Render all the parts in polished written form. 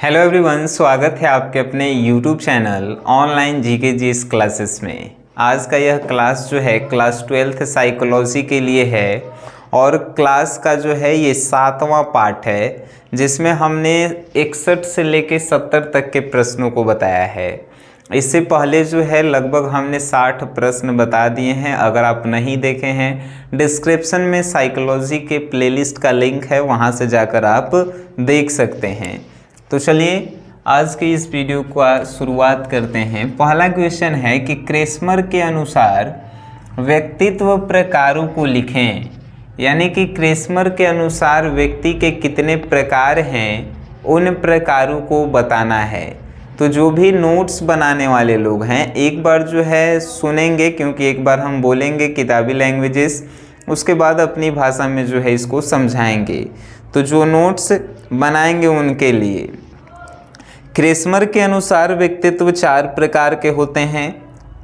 Hello everyone, स्वागत है आपके अपने YouTube channel online GK GS classes में। आज का यह क्लास जो है क्लास 12th साइकोलॉजी के लिए है और क्लास का जो है ये 7वां पार्ट है, जिसमें हमने 61 से लेके 70 तक के प्रश्नों को बताया है। इससे पहले जो है लगभग हमने 60 प्रश्न बता दिए हैं। अगर आप नहीं देखे हैं, डिस्क्रिप्शन में साइकोलॉजी के प्लेलिस्ट का लिंक है, वहां से जाकर आप देख सकते हैं। तो चलिए आज की इस वीडियो का शुरुआत करते हैं। पहला क्वेश्चन है कि क्रेस्मर के अनुसार व्यक्तित्व प्रकारों को लिखें। यानी कि क्रेस्मर के अनुसार व्यक्ति के कितने प्रकार हैं, उन प्रकारों को बताना है। तो जो भी नोट्स बनाने वाले लोग हैं, एक बार जो है सुनेंगे, क्योंकि एक बार हम बोलेंगे किताबी लैंग्वेजेस, उसके बाद अपनी भाषा में जो है इसको समझाएंगे। तो जो नोट्स बनाएंगे उनके लिए, क्रेस्मर के अनुसार व्यक्तित्व 4 प्रकार के होते हैं।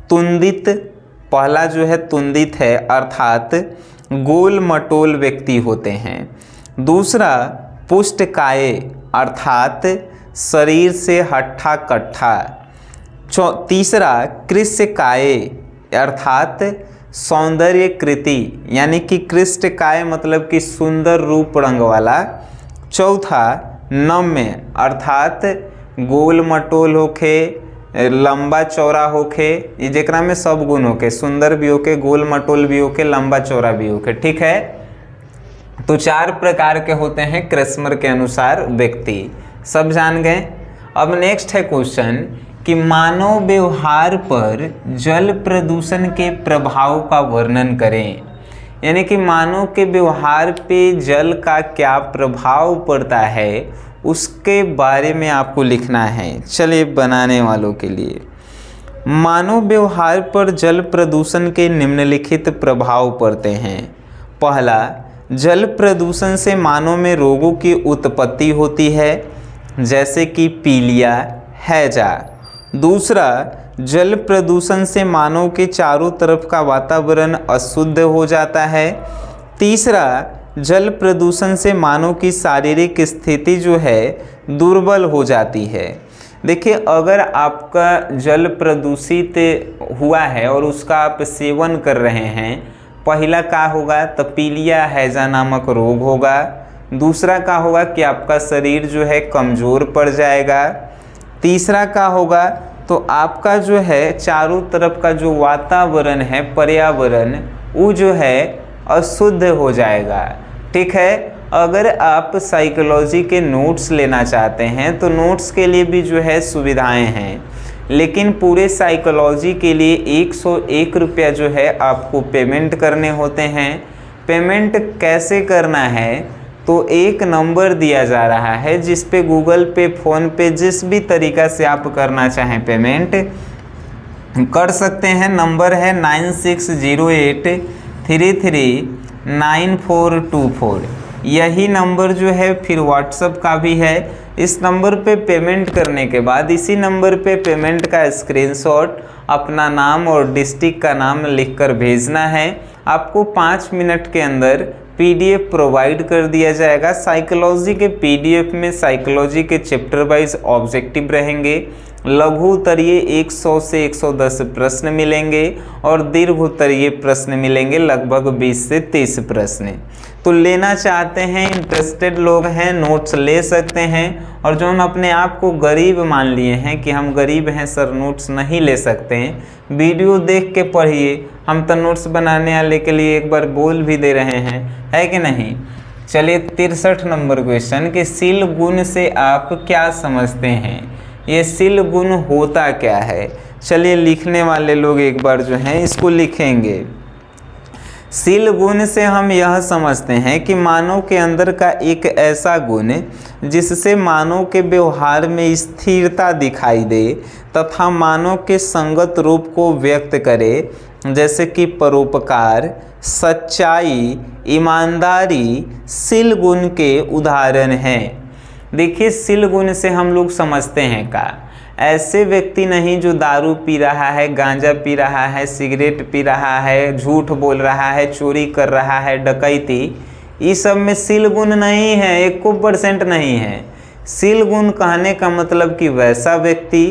तुंदित, पहला जो है तुंदित है, अर्थात गोल मटोल व्यक्ति होते हैं। दूसरा पुष्टकाय, अर्थात शरीर से हट्ठा कट्ठा। तीसरा कृष्टकाय, अर्थात सौंदर्य कृति, यानी कि कृष्टकाय मतलब कि सुंदर रूप रंग वाला। चौथा नम्य, अर्थात गोल मटोल होके, लंबा चौड़ा होके, ये जेकरा में सब गुण होके, सुंदर भी होके, गोल मटोल भी होके, लंबा चौड़ा भी होके। ठीक है, तो 4 प्रकार के होते हैं क्रेस्मर के अनुसार व्यक्ति, सब जान गए। अब नेक्स्ट है क्वेश्चन कि मानव व्यवहार पर जल प्रदूषण के प्रभाव का वर्णन करें। यानी कि मानव के व्यवहार पे जल का क्या प्रभाव पड़ता है, उसके बारे में आपको लिखना है। चलिए बनाने वालों के लिए, मानव व्यवहार पर जल प्रदूषण के निम्नलिखित प्रभाव पड़ते हैं। पहला, जल प्रदूषण से मानव में रोगों की उत्पत्ति होती है, जैसे कि पीलिया, हैजा। दूसरा, जल प्रदूषण से मानव के चारों तरफ का वातावरण अशुद्ध हो जाता है। तीसरा, जल प्रदूषण से मानव की शारीरिक स्थिति जो है दुर्बल हो जाती है। देखिए, अगर आपका जल प्रदूषित हुआ है और उसका आप सेवन कर रहे हैं, पहला क्या होगा तो पीलिया हैजा नामक रोग होगा। दूसरा क्या होगा कि आपका शरीर जो है कमज़ोर पड़ जाएगा। तीसरा क्या होगा तो आपका जो है चारों तरफ का जो वातावरण है, पर्यावरण, वो जो है अशुद्ध हो जाएगा। ठीक है, अगर आप साइकोलॉजी के नोट्स लेना चाहते हैं तो नोट्स के लिए भी जो है सुविधाएं हैं, लेकिन पूरे साइकोलॉजी के लिए 101 रुपया जो है आपको पेमेंट करने होते हैं। पेमेंट कैसे करना है तो एक नंबर दिया जा रहा है, जिस पे गूगल पे, फ़ोन पे, जिस भी तरीक़ा से आप करना चाहें पेमेंट कर सकते हैं। नंबर है 9608339424। यही नंबर जो है फिर व्हाट्सएप का भी है। इस नंबर पे पेमेंट करने के बाद इसी नंबर पे पेमेंट का स्क्रीनशॉट, अपना नाम और डिस्ट्रिक्ट का नाम लिखकर भेजना है। आपको 5 मिनट के अंदर PDF प्रोवाइड कर दिया जाएगा। साइकोलॉजी के PDF में साइकोलॉजी के चैप्टर वाइज ऑब्जेक्टिव रहेंगे। लघु उत्तरीय 100 से 110 प्रश्न मिलेंगे और दीर्घ उत्तरीय प्रश्न मिलेंगे लगभग 20 से 30 प्रश्न। तो लेना चाहते हैं, इंटरेस्टेड लोग हैं, नोट्स ले सकते हैं। और जो हम अपने आप को गरीब मान लिए हैं कि हम गरीब हैं सर, नोट्स नहीं ले सकते हैं, वीडियो देख के पढ़िए। हम तो नोट्स बनाने वाले के लिए एक बार बोल भी दे रहे हैं, है कि नहीं। चलिए 63 नंबर क्वेश्चन कि शील गुण से आप क्या समझते हैं। ये शील गुण होता क्या है। चलिए लिखने वाले लोग एक बार जो हैं इसको लिखेंगे। शील गुण से हम यह समझते हैं कि मानव के अंदर का एक ऐसा गुण जिससे मानव के व्यवहार में स्थिरता दिखाई दे तथा मानव के संगत रूप को व्यक्त करे, जैसे कि परोपकार, सच्चाई, ईमानदारी शील गुण के उदाहरण हैं। देखिए, शील गुण से हम लोग समझते हैं का ऐसे व्यक्ति नहीं जो दारू पी रहा है, गांजा पी रहा है, सिगरेट पी रहा है, झूठ बोल रहा है, चोरी कर रहा है, डकैती, ये सब में शील गुण नहीं है, 1% नहीं है। शील गुण कहने का मतलब कि वैसा व्यक्ति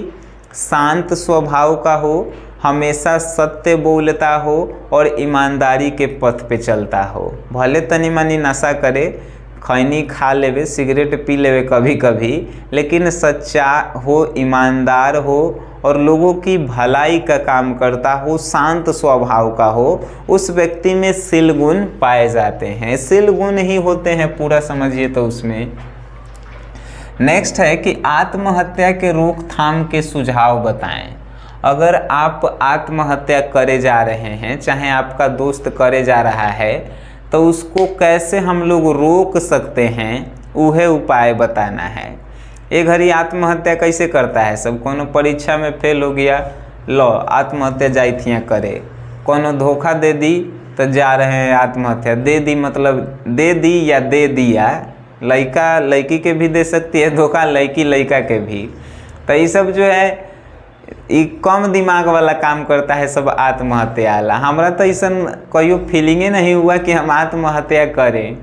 शांत स्वभाव का हो, हमेशा सत्य बोलता हो और ईमानदारी के पथ पे चलता हो। भले तनी मनी नशा करे, खैनी खा लेवे, सिगरेट पी लेवे कभी कभी, लेकिन सच्चा हो, ईमानदार हो और लोगों की भलाई का काम करता हो, शांत स्वभाव का हो, उस व्यक्ति में शील गुण पाए जाते हैं। शील गुण ही होते हैं पूरा, समझिए तो उसमें। नेक्स्ट है कि आत्महत्या के रोकथाम के सुझाव बताएं। अगर आप आत्महत्या करे जा रहे हैं, चाहे आपका दोस्त करे जा रहा है, तो उसको कैसे हम लोग रोक सकते हैं, वह उपाय बताना है। ये घड़ी आत्महत्या कैसे करता है सब, कोनो परीक्षा में फेल हो गया, लो आत्महत्या जाइथियाँ करे, कोनो धोखा दे दी तो जा रहे हैं आत्महत्या, दे दी मतलब दे दी या दे दिया, लड़का लड़की के भी दे सकती है धोखा, लड़की लड़का के भी। तो ये सब जो है ये कम दिमाग वाला काम करता है सब आत्महत्या वाला। हमारा तो ऐसा कोई फीलिंगे नहीं हुआ कि हम आत्महत्या करें।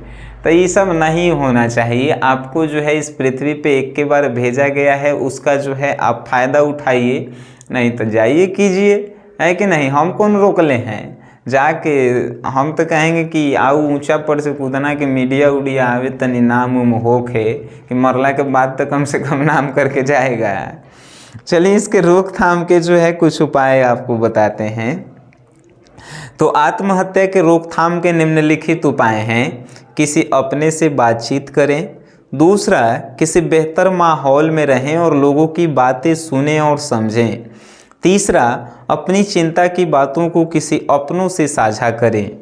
तो ये सब नहीं होना चाहिए। आपको जो है इस पृथ्वी पे एक के बार भेजा गया है, उसका जो है आप फ़ायदा उठाइए, नहीं तो जाइए कीजिए, है कि नहीं। हम कौन रोकले हैं जाके। हम तो कहेंगे कि आओ ऊंचा पर से कूदना कि मीडिया उडिया आवे तनी नाम उम होके कि मरला के बाद तो कम से कम नाम करके जाएगा। चलिए इसके रोकथाम के जो है कुछ उपाय आपको बताते हैं। तो आत्महत्या के रोकथाम के निम्नलिखित उपाय हैं। किसी अपने से बातचीत करें। दूसरा, किसी बेहतर माहौल में रहें और लोगों की बातें सुनें और समझें। तीसरा, अपनी चिंता की बातों को किसी अपनों से साझा करें।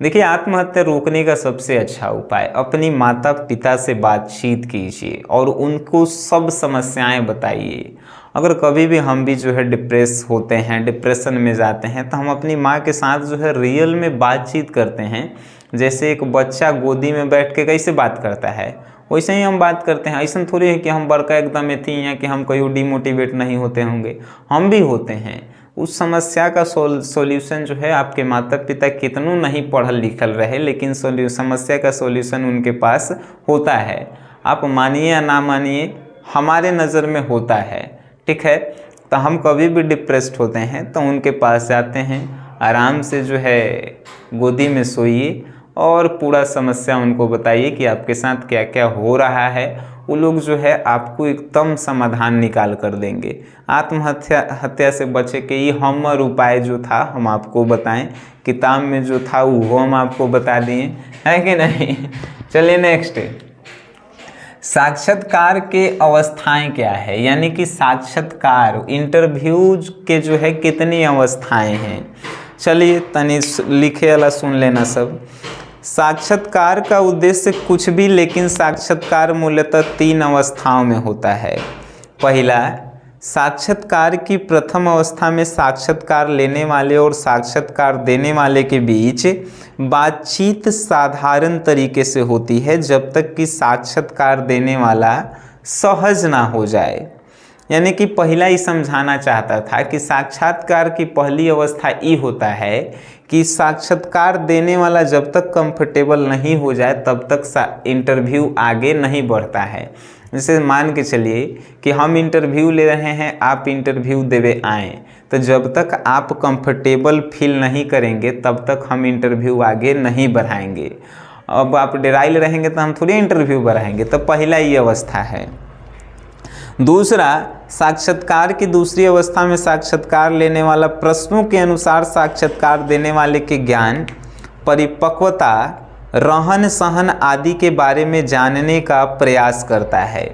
देखिए, आत्महत्या रोकने का सबसे अच्छा उपाय अपनी माता पिता से बातचीत कीजिए और उनको सब समस्याएं बताइए। अगर कभी भी हम भी जो है डिप्रेस होते हैं, डिप्रेशन में जाते हैं, तो हम अपनी माँ के साथ जो है रियल में बातचीत करते हैं। जैसे एक बच्चा गोदी में बैठ के कैसे बात करता है, वैसे ही हम बात करते हैं। ऐसा थोड़ी है कि हम बड़का एकदम एथी हैं कि हम कोई डिमोटिवेट नहीं होते होंगे, हम भी होते हैं। उस समस्या का सॉल्यूशन जो है आपके माता पिता कितनों नहीं पढ़ल लिखल रहे, लेकिन समस्या का सॉल्यूशन उनके पास होता है। आप मानिए या ना मानिए, हमारे नज़र में होता है, ठीक है। तो हम कभी भी डिप्रेस्ड होते हैं तो उनके पास जाते हैं, आराम से जो है गोदी में सोइए और पूरा समस्या उनको बताइए कि आपके साथ क्या क्या हो रहा है। वो लोग जो है आपको एकदम समाधान निकाल कर देंगे। आत्महत्या से बचे के ये हमर उपाय जो था हम आपको बताएं, किताब में जो था वो हम आपको बता दिए, है कि नहीं। चलिए नेक्स्ट, साक्षात्कार के अवस्थाएं क्या है, यानी कि साक्षात्कार इंटरव्यूज के जो है कितनी अवस्थाएं हैं। चलिए तनी लिखे वाला सुन लेना सब। साक्षात्कार का उद्देश्य कुछ भी, लेकिन साक्षात्कार मूलतः 3 अवस्थाओं में होता है। पहला, साक्षात्कार की प्रथम अवस्था में साक्षात्कार लेने वाले और साक्षात्कार देने वाले के बीच बातचीत साधारण तरीके से होती है जब तक कि साक्षात्कार देने वाला सहज ना हो जाए। यानी कि पहला ही समझाना चाहता था कि साक्षात्कार की पहली अवस्था ये होता है कि साक्षात्कार देने वाला जब तक कंफर्टेबल नहीं हो जाए तब तक इंटरव्यू आगे नहीं बढ़ता है। जैसे मान के चलिए कि हम इंटरव्यू ले रहे हैं, आप इंटरव्यू देवे आएँ, तो जब तक आप कंफर्टेबल फील नहीं करेंगे तब तक हम इंटरव्यू आगे नहीं बढ़ाएंगे। अब आप डराइल रहेंगे तो हम थोड़ी इंटरव्यू बढ़ाएंगे। तो पहला ये अवस्था है। दूसरा, साक्षात्कार की दूसरी अवस्था में साक्षात्कार लेने वाला प्रश्नों के अनुसार साक्षात्कार देने वाले के ज्ञान, परिपक्वता, रहन सहन आदि के बारे में जानने का प्रयास करता है।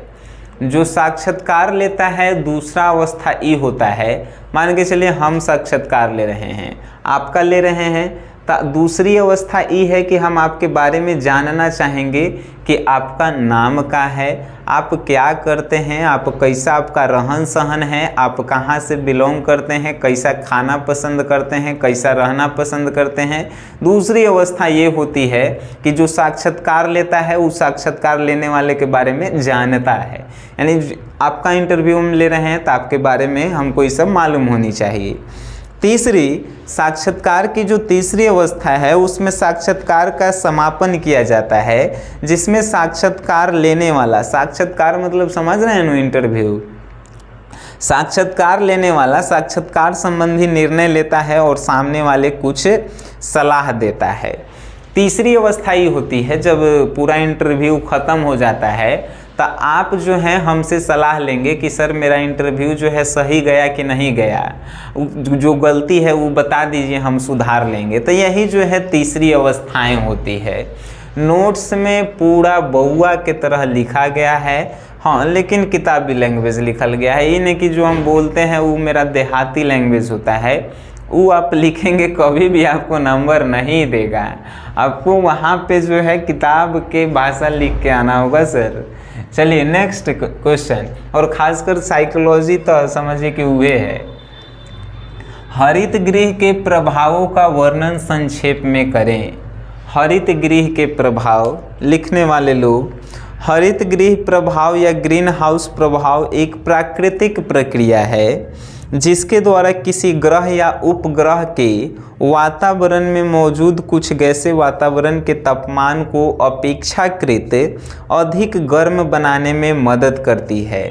जो साक्षात्कार लेता है दूसरा अवस्था ये होता है, मान के चलिए हम साक्षात्कार ले रहे हैं, आपका ले रहे हैं, तो दूसरी अवस्था ये है कि हम आपके बारे में जानना चाहेंगे कि आपका नाम क्या है, आप क्या करते हैं, आप कैसा आपका रहन सहन है, आप कहाँ से बिलोंग करते हैं, कैसा खाना पसंद करते हैं, कैसा रहना पसंद करते हैं। दूसरी अवस्था ये होती है कि जो साक्षात्कार लेता है वो साक्षात्कार लेने वाले के बारे में जानता है। यानी आपका इंटरव्यू हम ले रहे हैं तो आपके बारे में हमको ये सब मालूम होनी चाहिए। तीसरी साक्षात्कार की जो तीसरी अवस्था है उसमें साक्षात्कार का समापन किया जाता है, जिसमें साक्षात्कार लेने वाला, साक्षात्कार मतलब समझ रहे हैं ना, इंटरव्यू, साक्षात्कार लेने वाला साक्षात्कार संबंधी निर्णय लेता है और सामने वाले कुछ सलाह देता है। तीसरी अवस्था ही होती है जब पूरा इंटरव्यू ख़त्म हो जाता है तो आप जो है हमसे सलाह लेंगे कि सर मेरा इंटरव्यू जो है सही गया कि नहीं गया, जो गलती है वो बता दीजिए, हम सुधार लेंगे। तो यही जो है तीसरी अवस्थाएं होती है। नोट्स में पूरा बउआ के तरह लिखा गया है, हाँ, लेकिन किताबी लैंग्वेज लिखल गया है। ये नहीं कि जो हम बोलते हैं वो मेरा देहाती लैंग्वेज होता है, वो आप लिखेंगे कभी भी आपको नंबर नहीं देगा। आपको वहाँ पे जो है किताब के भाषा लिख के आना होगा सर। चलिए नेक्स्ट क्वेश्चन, और खासकर साइकोलॉजी तो समझिए कि हुए है। हरित गृह के प्रभावों का वर्णन संक्षेप में करें। हरित गृह के प्रभाव लिखने वाले लोग, हरित गृह प्रभाव या ग्रीन हाउस प्रभाव एक प्राकृतिक प्रक्रिया है जिसके द्वारा किसी ग्रह या उपग्रह के वातावरण में मौजूद कुछ गैसें वातावरण के तापमान को अपेक्षाकृत अधिक गर्म बनाने में मदद करती है।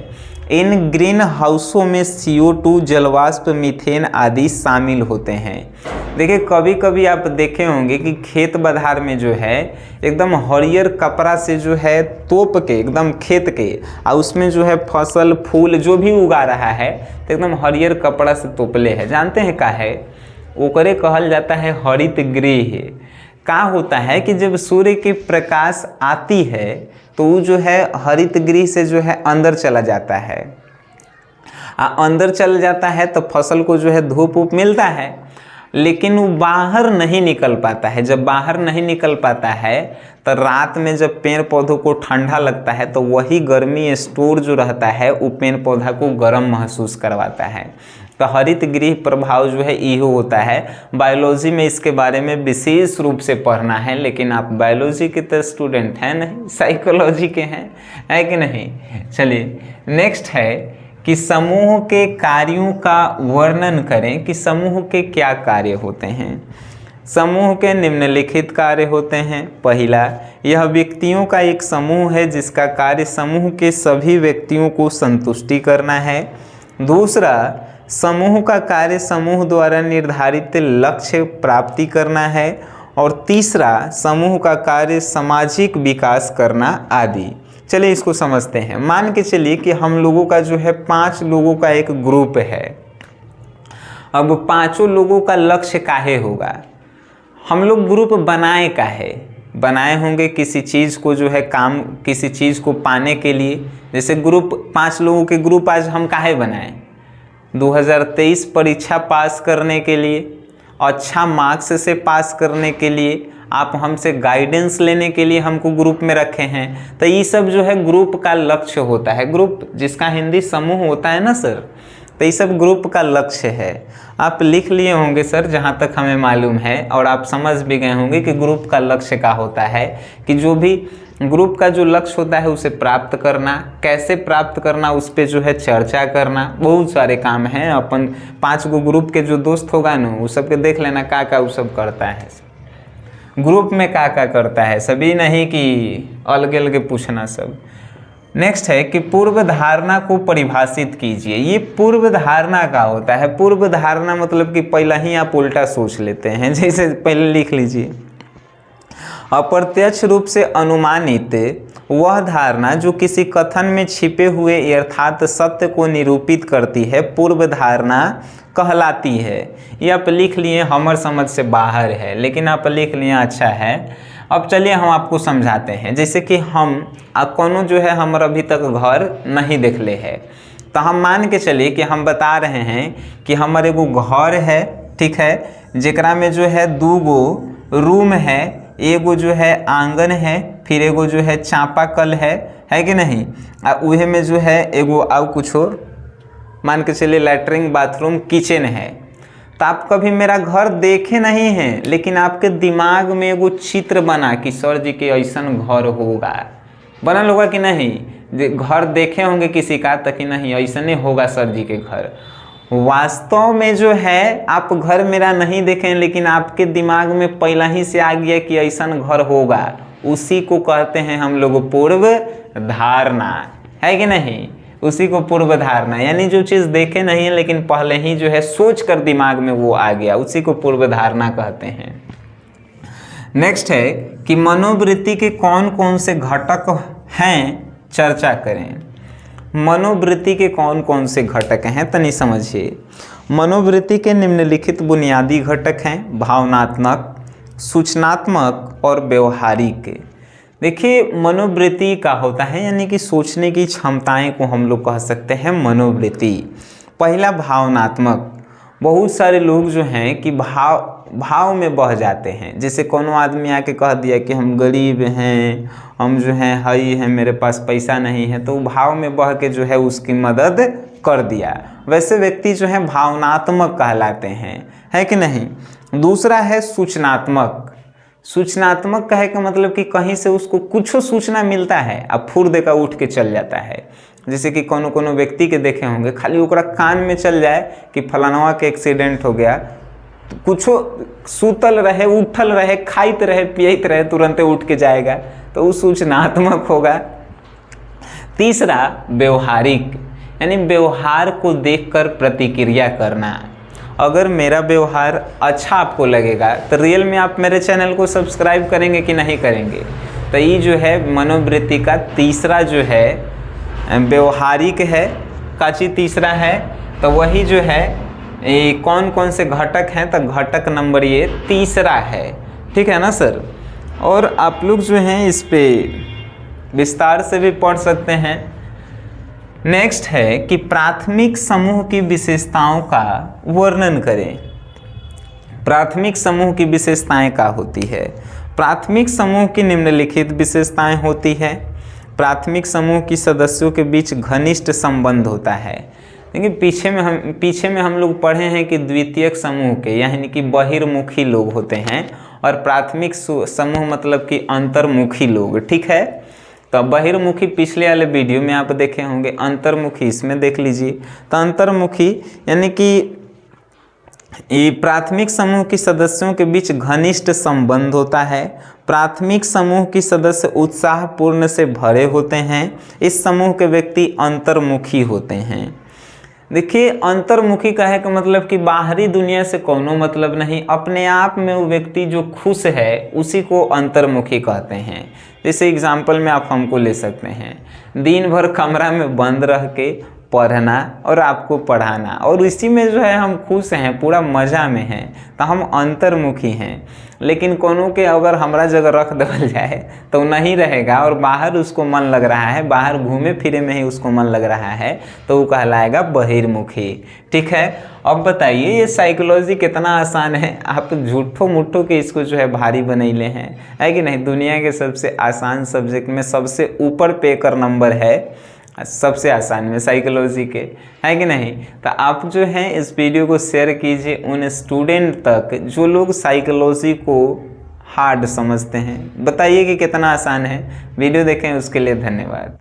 इन ग्रीन हाउसों में CO2, जलवाष्प, मीथेन आदि शामिल होते हैं। देखिए कभी कभी आप देखे होंगे कि खेत बधार में जो है एकदम हरियर कपड़ा से जो है तोप के एकदम खेत के, और उसमें जो है फसल फूल जो भी उगा रहा है तो एकदम हरियर कपड़ा से तोपले है। जानते हैं का है? ओकरे कहल जाता है हरित गृह। का होता है कि जब सूर्य की प्रकाश आती है तो वो जो है हरित गृह से जो है अंदर चला जाता है, अंदर चल जाता है तो फसल को जो है धूप वूप मिलता है, लेकिन वो बाहर नहीं निकल पाता है। जब बाहर नहीं निकल पाता है तो रात में जब पेड़ पौधों को ठंडा लगता है तो वही गर्मी स्टोर जो रहता है वो पेड़ पौधा को गर्म महसूस करवाता है। तो हरित गृह प्रभाव जो है ये होता है। बायोलॉजी में इसके बारे में विशेष रूप से पढ़ना है, लेकिन आप बायोलॉजी के तो स्टूडेंट हैं नहीं, साइकोलॉजी के हैं, है कि नहीं। चलिए नेक्स्ट है कि समूह के कार्यों का वर्णन करें कि समूह के क्या कार्य होते हैं। समूह के निम्नलिखित कार्य होते हैं। पहला, यह व्यक्तियों का एक समूह है जिसका कार्य समूह के सभी व्यक्तियों को संतुष्टि करना है। दूसरा, समूह का कार्य समूह द्वारा निर्धारित लक्ष्य प्राप्ति करना है। और तीसरा, समूह का कार्य सामाजिक विकास करना आदि। चलिए इसको समझते हैं। मान के चलिए कि हम लोगों का जो है 5 लोगों का एक ग्रुप है। अब 5 लोगों का लक्ष्य काहे होगा? हम लोग ग्रुप बनाए काहे? बनाए होंगे किसी चीज़ को जो है काम, किसी चीज़ को पाने के लिए। जैसे ग्रुप 5 लोगों के ग्रुप आज हम काहे बनाए? 2023 परीक्षा पास करने के लिए, अच्छा मार्क्स से पास करने के लिए, आप हमसे गाइडेंस लेने के लिए हमको ग्रुप में रखे हैं। तो ये सब जो है ग्रुप का लक्ष्य होता है। ग्रुप जिसका हिंदी समूह होता है ना सर, तो ये सब ग्रुप का लक्ष्य है। आप लिख लिए होंगे सर जहाँ तक हमें मालूम है, और आप समझ भी गए होंगे कि ग्रुप का लक्ष्य क्या होता है, कि जो भी ग्रुप का जो लक्ष्य होता है उसे प्राप्त करना, कैसे प्राप्त करना उस पर जो है चर्चा करना। बहुत सारे काम हैं। अपन 5 गो ग्रुप के जो दोस्त होगा ना वो सबके देख लेना का वो सब करता है, ग्रुप में क्या करता है, सभी नहीं कि अलग अलग पूछना सब। नेक्स्ट है कि पूर्व धारणा को परिभाषित कीजिए। ये पूर्व धारणा का होता है। पूर्व धारणा मतलब कि पहला ही आप उल्टा सोच लेते हैं। जैसे पहले लिख लीजिए, अप्रत्यक्ष रूप से अनुमानित वह धारणा जो किसी कथन में छिपे हुए अर्थात सत्य को निरूपित करती है पूर्व धारणा कहलाती है। ये आप लिख लिए, हमर समझ से बाहर है, लेकिन आप लिख लिए अच्छा है। अब चलिए हम आपको समझाते हैं। जैसे कि हम कोनो जो है हमर अभी तक घर नहीं देखले है, तो हम मान के चलिए कि हम बता रहे हैं कि हमारे एगो घर है, ठीक है, जेकरा में जो है 2 गो रूम है, एगो जो है आंगन है, फिर एगो जो है चापाकल है कि नहीं, उहे में जो है एगो और कुछ और मान के चलिए लैट्रिन बाथरूम किचन है। तो आप कभी मेरा घर देखे नहीं हैं, लेकिन आपके दिमाग में एगो चित्र बना कि सर जी के ऐसन घर होगा, बनल होगा कि नहीं? घर देखे होंगे किसी का, तक कि नहीं ऐसने होगा सर जी के घर। वास्तव में जो है आप घर मेरा नहीं देखें, लेकिन आपके दिमाग में पहला ही से आ गया कि ऐसा घर होगा, उसी को कहते हैं हम लोग पूर्व धारणा, है कि नहीं। उसी को पूर्व धारणा, यानी जो चीज़ देखे नहीं है लेकिन पहले ही जो है सोच कर दिमाग में वो आ गया, उसी को पूर्व धारणा कहते हैं। नेक्स्ट है कि मनोवृत्ति के कौन कौन से घटक हैं, चर्चा करें। मनोवृत्ति के कौन कौन से घटक हैं तनी समझिए। मनोवृत्ति के निम्नलिखित बुनियादी घटक हैं भावनात्मक, सूचनात्मक और व्यवहारिक। देखिए मनोवृत्ति का होता है यानी कि सोचने की क्षमताएं को हम लोग कह सकते हैं मनोवृत्ति। पहला भावनात्मक, बहुत सारे लोग जो हैं कि भाव में बह जाते हैं। जैसे कोनो आदमी आके कह दिया कि हम गरीब हैं, हम जो हैं हई हैं, मेरे पास पैसा नहीं है, तो भाव में बह के जो है उसकी मदद कर दिया, वैसे व्यक्ति जो है भावनात्मक कहलाते हैं, है कि नहीं। दूसरा है सूचनात्मक। सूचनात्मक कहे का मतलब कि कहीं से उसको कुछ सूचना मिलता है, अब फुर देकर उठ के चल जाता है। जैसे कि कोनो कोनो व्यक्ति के देखे होंगे, खाली ओकरा कान में चल जाए कि फलानवा के एक्सीडेंट हो गया, तो कुछो सूतल रहे, उठल रहे, खाइत रहे, पियत रहे, तुरंत उठ के जाएगा, तो वो सूचनात्मक होगा। तीसरा व्यवहारिक, यानी व्यवहार को देखकर प्रतिक्रिया करना। अगर मेरा व्यवहार अच्छा आपको लगेगा तो रियल में आप मेरे चैनल को सब्सक्राइब करेंगे कि नहीं करेंगे। तो ये जो है मनोवृत्ति का तीसरा जो है व्यवहारिक है। काची तीसरा है तो वही जो है ये कौन कौन से घटक हैं, तो घटक नंबर ये तीसरा है, ठीक है ना सर। और आप लोग जो हैं इस पे विस्तार से भी पढ़ सकते हैं। नेक्स्ट है कि प्राथमिक समूह की विशेषताओं का वर्णन करें। प्राथमिक समूह की विशेषताएं क्या होती है। प्राथमिक समूह की निम्नलिखित विशेषताएं होती है। प्राथमिक समूह की सदस्यों के बीच घनिष्ठ संबंध होता है। देखिए पीछे में हम लोग पढ़े हैं कि द्वितीयक समूह के यानी कि बहिर्मुखी लोग होते हैं, और प्राथमिक समूह मतलब कि अंतर्मुखी लोग, ठीक है। तो बहिर्मुखी पिछले वाले वीडियो में आप देखे होंगे, अंतर्मुखी इसमें देख लीजिए। तो अंतर्मुखी यानी कि ये प्राथमिक समूह के सदस्यों के बीच घनिष्ठ संबंध होता है। प्राथमिक समूह के सदस्य उत्साहपूर्ण से भरे होते हैं। इस समूह के व्यक्ति अंतर्मुखी होते हैं। देखिए अंतर्मुखी कहे का मतलब कि बाहरी दुनिया से कोनो मतलब नहीं, अपने आप में वो व्यक्ति जो खुश है उसी को अंतर्मुखी कहते हैं। जैसे एग्जाम्पल में आप हमको ले सकते हैं, दिन भर कमरा में बंद रह के पढ़ना और आपको पढ़ाना, और इसी में जो है हम खुश हैं, पूरा मज़ा में हैं, तो हम अंतर्मुखी हैं। लेकिन कोनो के अगर हमारा जगह रख देवल जाए तो नहीं रहेगा, और बाहर उसको मन लग रहा है, बाहर घूमे फिरे में ही उसको मन लग रहा है, तो वो कहलाएगा बहिर्मुखी, ठीक है। अब बताइए ये साइकोलॉजी कितना आसान है, आप झूठो मुट्ठो के इसको जो है भारी बनैले हैं, है कि नहीं। दुनिया के सबसे आसान सब्जेक्ट में सबसे ऊपर पे कर नंबर है, सबसे आसान में साइकोलॉजी के, है कि नहीं। तो आप जो हैं इस वीडियो को शेयर कीजिए उन स्टूडेंट तक जो लोग साइकोलॉजी को हार्ड समझते हैं। बताइए कि कितना आसान है। वीडियो देखें उसके लिए धन्यवाद।